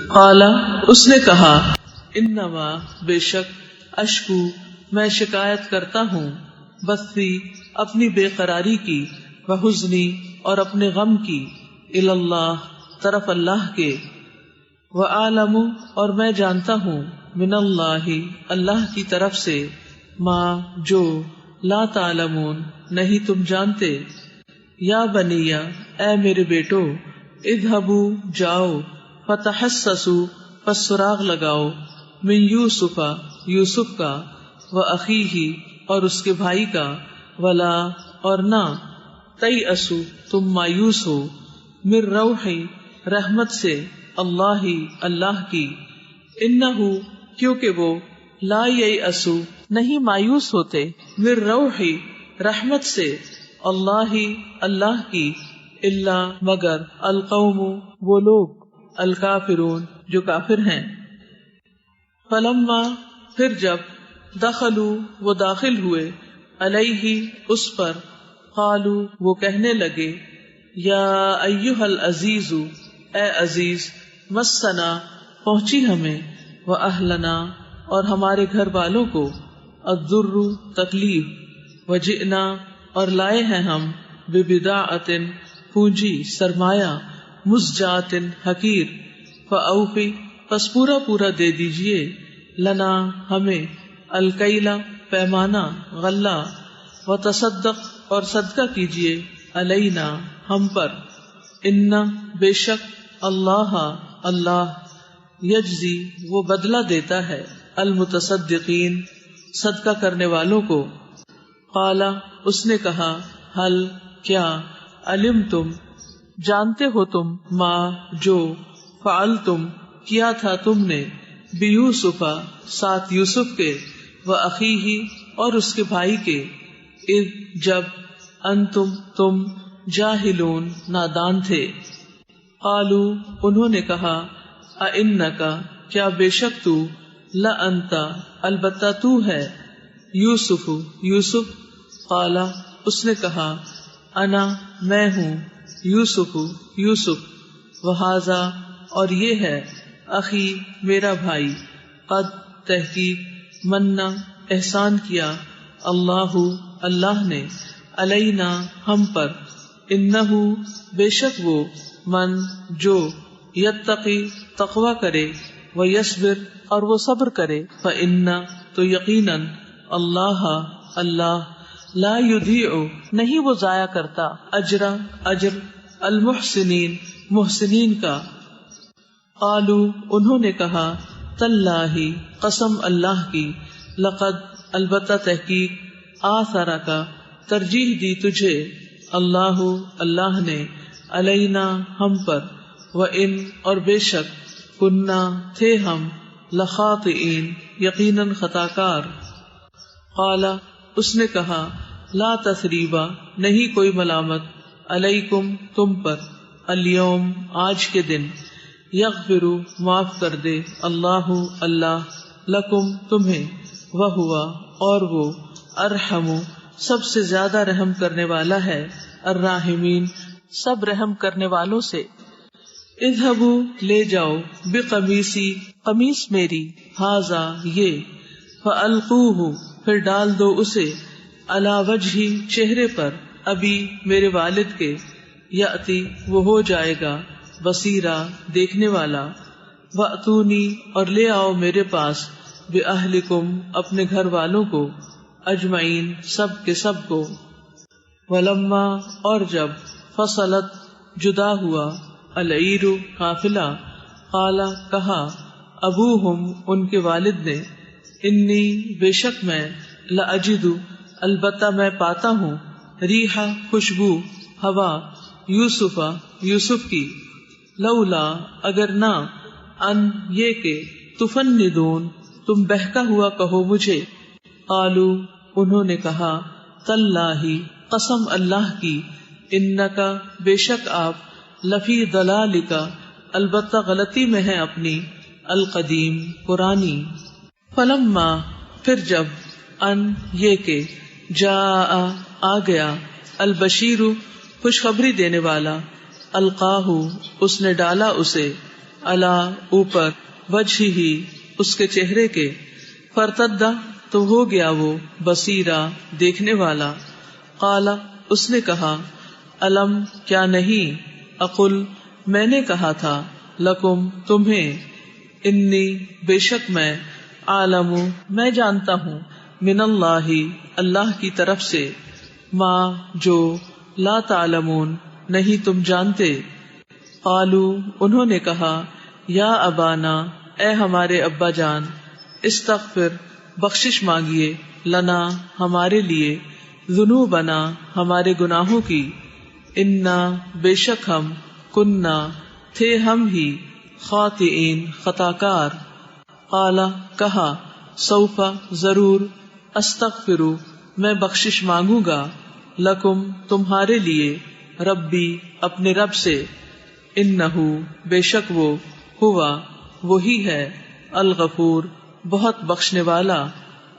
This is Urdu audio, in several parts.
قال اس نے کہا انما بے شک اشکو میں شکایت کرتا ہوں بثی اپنی بے قراری کی وحزنی اور اپنے غم کی اللہ طرف اللہ کے وعالم اور میں جانتا ہوں من اللہ اللہ کی طرف سے ما جو لا تعلمون نہیں تم جانتے یا بنیا اے میرے بیٹو اذهبوا جاؤ فتحسسوا پس سراغ لگاؤ من یوسف یوسف کا واخیہ اور اس کے بھائی کا ولا اور نہ تیأسوا تم مایوس ہو من روح رحمت سے اللہ اللہ کی انہ کیونکہ وہ لا ییأس نہیں مایوس ہوتے من روح رحمت سے اللہ اللہ کی الا مگر القوم وہ لوگ الکافرون جو کافر ہیں فلما پھر جب دخلوا وہ داخل ہوئے علیہ اس پر قالوا وہ کہنے لگے یا ایھا العزیز اے عزیز مسنا پہنچی ہمیں واہلنا اور ہمارے گھر والوں کو الضر تکلیف وجئنا اور لائے ہیں ہم ببضاعۃ پونجی سرمایہ مزجاۃ حقیر فاوفی پس پورا پورا دے دیجئے لنا ہمیں الکیلا پیمانہ غلہ وتصدق اور صدقہ کیجئے علینا ہم پر ان بے شک اللہ اللہ یجزی وہ بدلہ دیتا ہے المتصدقین صدقہ کرنے والوں کو قال اس نے کہا حل کیا علمتم جانتے ہو تم ما جو فعلتم کیا تھا تم نے بیوسف ساتھ یوسف کے واخیہ اور اس کے بھائی کے اذ جب انتم تم جاہلون نادان تھے قالو انہوں نے کہا اِنَّکَ کیا بے شک تو لَأَنْتَ البتہ تو ہے یوسف یوسف قال اس نے کہا انا میں ہوں یوسف یوسف وہذا اور یہ ہے اخی میرا بھائی قد تحقیق منا احسان کیا اللہ اللہ نے علینا ہم پر انہو بے شک وہ من جو یتقی تقوی کرے ویصبر اور وہ صبر کرے فإن تو یقیناً اللہ اللہ لا یضیع نہیں وہ ضائع کرتا اجر المحسنین محسنین کا قالو انہوں نے کہا تاللہ قسم اللہ کی لقد البتہ تحقیق آثرک ترجیح دی تجھے اللہ اللہ نے علینا ہم پر وَإِن اور بے شک کننا تھے ہم لخاطئین یقیناً خطاکار قال اس نے کہا لا تثریبا نہیں کوئی ملامت علیکم تم پر الیوم آج کے دن یغفر معاف کر دے اللہ اللہ لکم تمہیں وہوا اور وہ ارحم سب سے زیادہ رحم کرنے والا ہے الراحمین سب رحم کرنے والوں سے اذهبوا لے جاؤ بقمیصی قمیص میری ھذا یہ فالقوه پھر ڈال دو اسے علی وجہی چہرے پر ابھی میرے والد کے یاتی وہ ہو جائے گا بصیرا دیکھنے والا واتونی اور لے آؤ میرے پاس باہلکم اپنے گھر والوں کو اجمعین سب کے سب کو ولما اور جب فصلت جدا ہوا العیر قافلہ قال کہا ابوہم ان کے والد نے انی بے شک میں لاجد البتہ میں پاتا ہوں ریحا خوشبو ہوا یوسف یوسف کی لولا اگر نہ ان یہ کہ تفندون تم بہکا ہوا کہو مجھے قالو انہوں نے کہا تاللہ قسم اللہ کی انکا بے شک آپ لفی ضلالک البتہ غلطی میں ہے اپنی القدیم پرانی فلما پھر جب ان یہ کہ جاء آ گیا البشیر خوشخبری دینے والا القاہ اس نے ڈالا اسے علا اوپر، وجہ ہی اس کے چہرے کے، فرتدہ تو ہو گیا وہ، بصیرا دیکھنے والا، قالا اس نے کہا، الم کیا نہیں، اقل میں نے کہا تھا، لکم تمہیں، انی بے شک میں، عالم میں جانتا ہوں، من اللہ اللہ کی طرف سے، ما جو، لا تعلمون نہیں تم جانتے۔ قالو انہوں نے کہا، یا ابانا اے ہمارے ابا جان، استغفر بخشش مانگیے، لنا ہمارے لیے، ذنوبنا ہمارے گناہوں کی، انا بے شک ہم، کننا تھے ہم ہی، خاطئین خطا کار۔ قالا کہا، سوف ضرور، استغفر میں بخشش مانگوں گا، لکم تمہارے لیے، ربی اپنے رب سے، انہو بے شک وہ، ہوا وہی ہے، الغفور بہت بخشنے والا،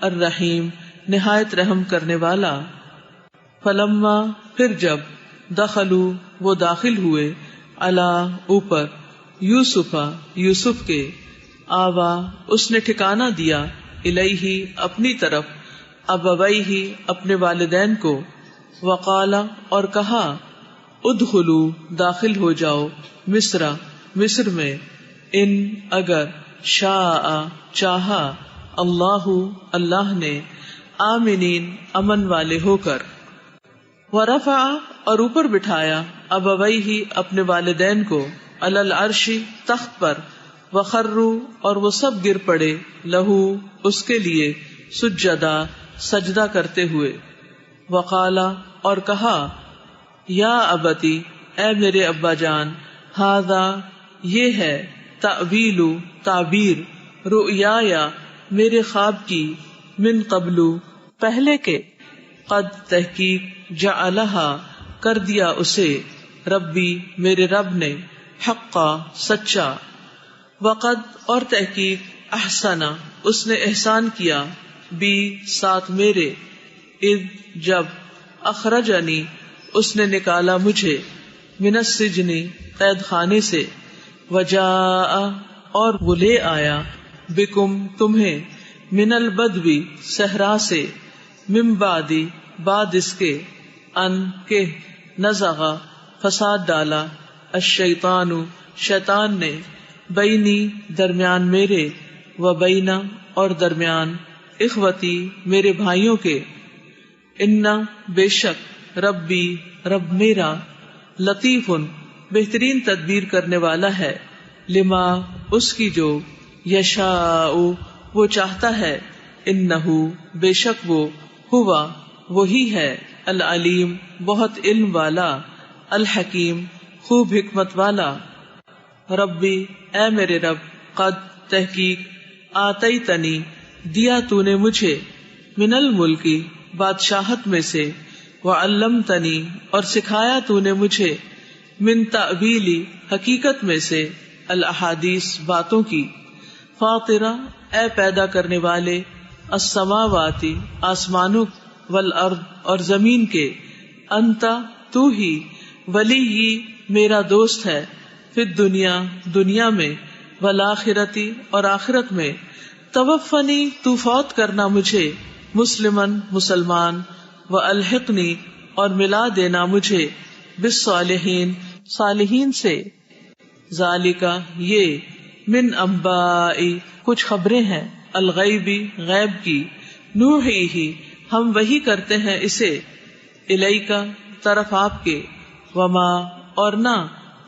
الرحیم نہایت رحم کرنے والا۔ فلما پھر جب، دخلوا وہ داخل ہوئے، علی اوپر، یوسف یوسف کے، آوا اس نے ٹھکانہ دیا، الیہ اپنی طرف، ابویہ اپنے والدین کو، وقال اور کہا، ادخلوا داخل ہو جاؤ، مصر مصر میں، ان اگر، شاء چاہا، اللہ اللہ نے، آمنین امن والے ہو کر، ورفع اور اوپر بٹھایا، ابویہ اپنے والدین کو، علی العرش تخت پر، وخروا اور وہ سب گر پڑے، لہو اس کے لیے، سجدا سجدہ کرتے ہوئے، وقالا اور کہا، یا ابتی اے میرے ابا جان، ھذا یہ ہے، تأویل تعبیر، رؤیایا میرے خواب کی، من قبل پہلے کے، قد تحقیق، جعلہا کر دیا اسے، ربی میرے رب نے، حقا سچا، وقد اور تحقیق، احسنا اس نے احسان کیا، بی ساتھ میرے، اذ جب، اخرجنی اس نے نکالا مجھے، من السجن قید خانے سے، وجاء اور وہ لے آیا، بکم تمہیں، من البدو صحرا سے، من بعد بعد اس کے، ان کے، نزغ فساد ڈالا، الشیطان شیطان نے، بینی درمیان میرے، و بینا اور درمیان، اخوتی میرے بھائیوں کے، انا بے شک، ربی رب میرا، لطیف بہترین تدبیر کرنے والا ہے، لما اس کی جو، یشاء وہ چاہتا ہے، انہو بے شک وہ، ہوا وہی ہے، العلیم بہت علم والا، الحکیم خوب حکمت والا۔ ربی اے میرے رب، قد تحقیق، آتیتنی دیا تو نے مجھے، من الملکی بادشاہت میں سے، وعلمتنی اور سکھایا تو نے مجھے، من تأویلی حقیقت میں سے، الاحادیث باتوں کی، فاطرہ اے پیدا کرنے والے، السماواتی آسمانوں، والارض اور زمین کے، انتا تو ہی، ولی میرا دوست ہے، فی الدنیا دنیا میں، والآخرتی اور آخرت میں، توفنی تو فوت کرنا مجھے، مسلمن مسلمان، والحقنی اور ملا دینا مجھے، بالصالحین صالحین سے، ذالکا یہ، من انبائی کچھ خبریں ہیں، الغیبی غیب کی، نوحی ہی ہم وحی کرتے ہیں اسے، الیکا طرف آپ کے، وما اور نہ،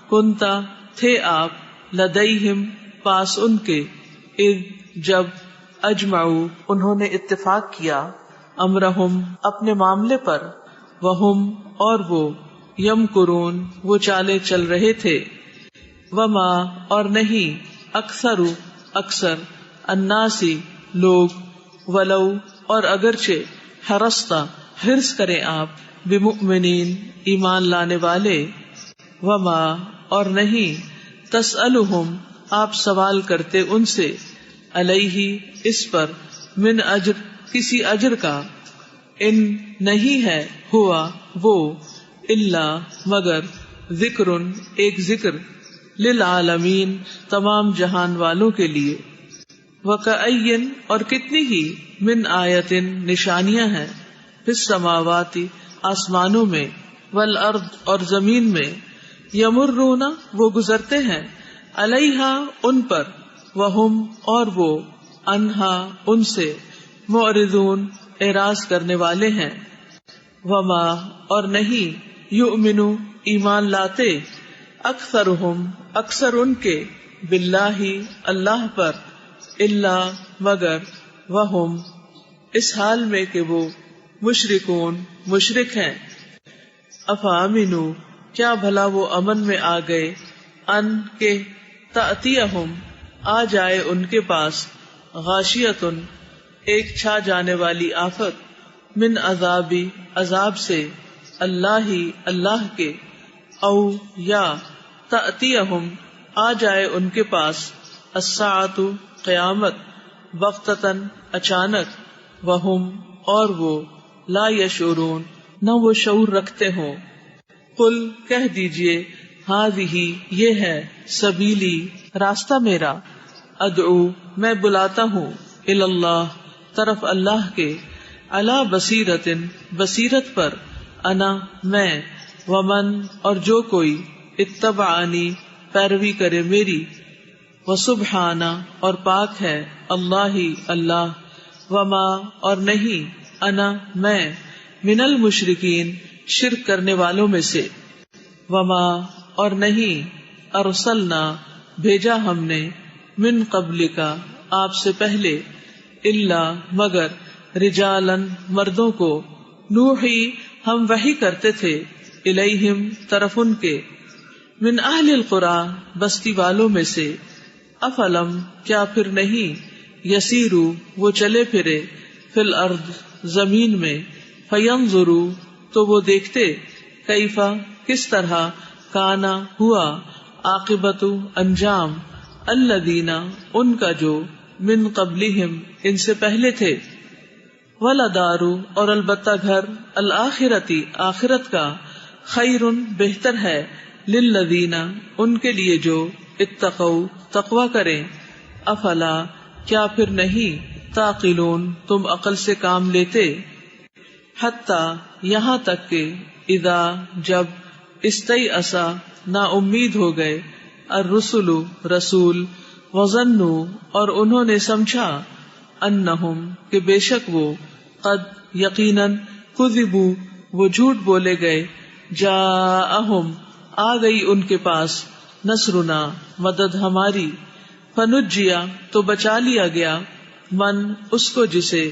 کنتا تھے آپ، لدیہم پاس ان کے، اذ جب، اجمعوا انہوں نے اتفاق کیا، امرہم اپنے معاملے پر، وہم اور وہ، یمکرون وہ چالے چل رہے تھے، وما اور نہیں، اکثر الناسی لوگ، ولو اور اگرچہ، حرصتا حرص کریں آپ، بمؤمنین ایمان لانے والے، وما اور نہیں، تسألہم آپ سوال کرتے ان سے، علیہ اس پر، من اجر کسی اجر کا، ان نہیں ہے، ہوا وہ، الا مگر، ذکر ایک ذکر، للعالمین تمام جہان والوں کے لیے. وَكَأَيٍّ اور کتنی ہی من آیتن نشانیاں ہیں فی السماوات آسمانوں میں والارض اور زمین میں یمرون وہ گزرتے ہیں علیہا ان پر وہم اور وہ انہا ان سے معرضون اعراض کرنے والے ہیں. وما اور نہیں یؤمنو ایمان لاتے اکثرہم اکثر ان کے باللہ اللہ پر الا مگر وہم اس حال میں کہ وہ مشرکون مشرک ہیں. افامنو کیا بھلا وہ امن میں آ گئے ان کے تأتیہم آ جائے ان کے پاس غاشیتن ایک چھا جانے والی آفت من عذابی عذاب سے اللہ اللہ کے او یا تأتیہم آ جائے ان کے پاس الساعۃ قیامت بغتتن اچانک وہم اور وہ لا یشعرون نہ وہ شعور رکھتے ہوں. قل کہہ دیجئے ہذہ یہ ہے سبیلی راستہ میرا ادعو میں بلاتا ہوں الی اللہ طرف اللہ کے علی بصیرت بصیرت پر انا میں ومن اور جو کوئی اتبعنی پیروی کرے میری وسبحانہ اور پاک ہے اللہ اللہ وما اور نہیں انا میں من المشرکین شرک کرنے والوں میں سے وما اور نہیں ارسلنا بھیجا ہم نے من قبل کا آپ سے پہلے الا مگر رجالن مردوں کو نوحی ہم وحی کرتے تھے الیہم طرف ان کے من اہل القری بستی والوں میں سے افلم کیا پھر نہیں یسیرو وہ چلے پھرے فی الارض زمین میں فینظروا تو وہ دیکھتے کیفا کس طرح کانا ہوا عاقبت انجام الذین ان کا جو من قبلہم ان سے پہلے تھے ولدار اور البتہ گھر الآخرتی آخرت کا خیر بہتر ہے للذین ان کے لیے جو اتقوا تقوی کریں افلا کیا پھر نہیں تعقلون تم عقل سے کام لیتے حتی یہاں تک کہ اذا جب استیأسا نا امید ہو گئے الرسل رسول وظنوا اور انہوں نے سمجھا انہم کہ بے شک وہ قد یقیناً کذبوا وہ جھوٹ بولے گئے جاءہم آ گئی ان کے پاس نصرنا مدد ہماری فنجیا تو بچا لیا گیا من اس کو جسے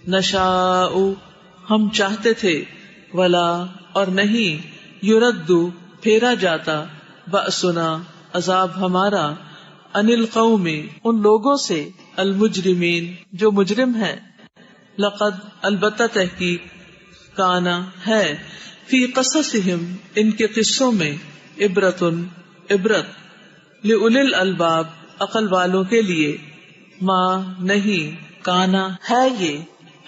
نشاء ہم چاہتے تھے ولا اور نہیں یردو پھیرا جاتا بأسنا عذاب ہمارا عن القوم ان لوگوں سے المجرمین جو مجرم ہیں. لقد البتہ تحقیق کانا ہے فی قصصہم ان کے قصوں میں عبرتن عبرت لأولی الالباب عقل والوں کے لیے ما نہیں کانا ہے یہ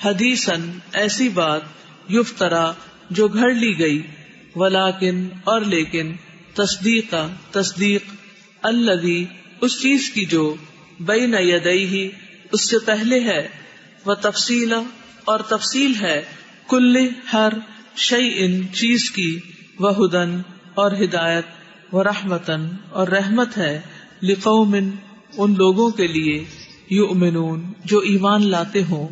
حدیثاً ایسی بات یفترا جو گھڑ لی گئی ولیکن اور لیکن تصدیق الذی اس چیز کی جو بین یدیہ اس سے پہلے ہے وتفصیل اور تفصیل ہے کل ہر شیء چیز کی وہدن اور ہدایت ورحمتن اور رحمت ہے لقوم ان لوگوں کے لیے یؤمنون جو ایمان لاتے ہوں.